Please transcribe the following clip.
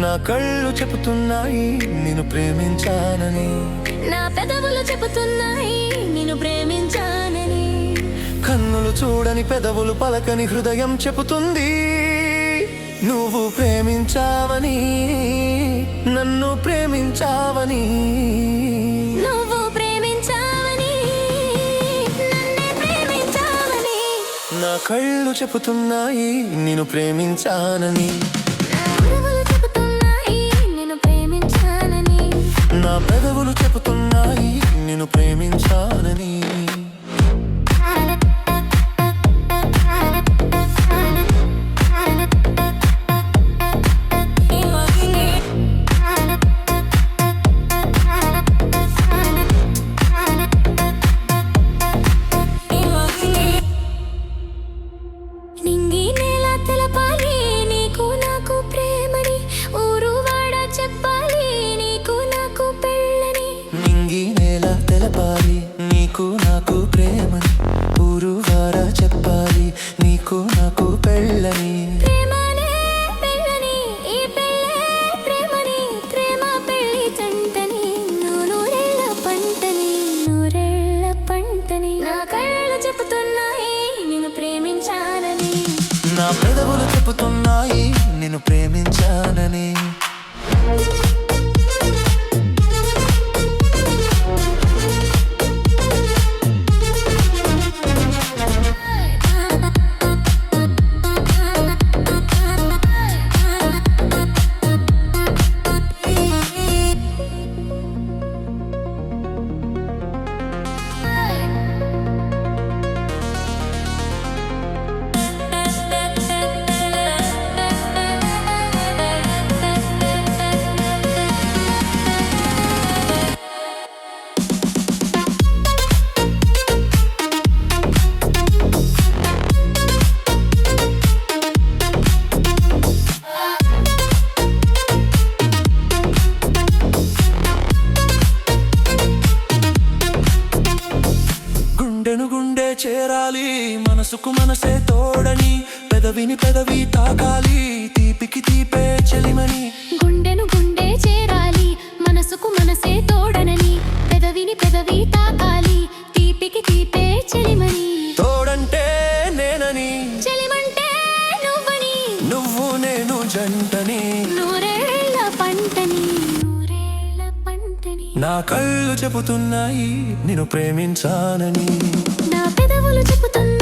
నా కళ్ళు చెబుతున్నాయి నిన్ను ప్రేమించానని, నా పెదవులు చెబుతున్నాయి నిన్ను ప్రేమించానని, కన్నులు చూడని పెదవులు పలకని హృదయం చెబుతుంది నువ్వు ప్రేమించావని, నన్ను ప్రేమించావని. నువ్వు ప్రేమించావని, నన్నే ప్రేమించావని. నా కళ్ళు చెబుతున్నాయి నిన్ను ప్రేమించానని, నా పెదవులు చెబుతున్నాయి నిన్ను ప్రేమించానని. నింగి నేల తెలపాలి నీకు నాకు ప్రేమని, ఊరు వాడ చెప్పాలి నీకు నాకు పెళ్ళని. నింగి నేల తెలపాలి నీకు నాకు ప్రేమని, ఊరు వార చెప్పాలి నీకు నాకు పెళ్ళని. ప్రేమనే పెళ్ళని, ఈ పెళ్ళే ప్రేమని, ప్రేమ పెళ్ళి జంటని, నూరేళ్ల పంటని, నూరేళ్ల పంటని. నా కళ్ళు చెబుతున్నాయి నిన్ను ప్రేమించానని, నా పెదవులు చెబుతున్నాయి నిన్ను ప్రేమించానని. గుండెను గుండె చేరాలి మనసుకు మనసే తోడని, పెదవిని పెదవి తాకాలి తీపికి తీపే చెలిమని. గుండెను గుండె చేరాలి మనసుకు మనసే తోడనని, పెదవిని పెదవి తాకాలి తీపికి తీపే చెలిమని. తోడంటే నేనని, చెలిమంటే నువ్వని, నువ్వు నేను జంటని, నూరేళ్ల పంటని, నూరేళ్ల పంటని. నా కళ్ళు చెబుతున్నాయి నిన్ను ప్రేమించానని, నా పెదవులు చెబుతున్నాయి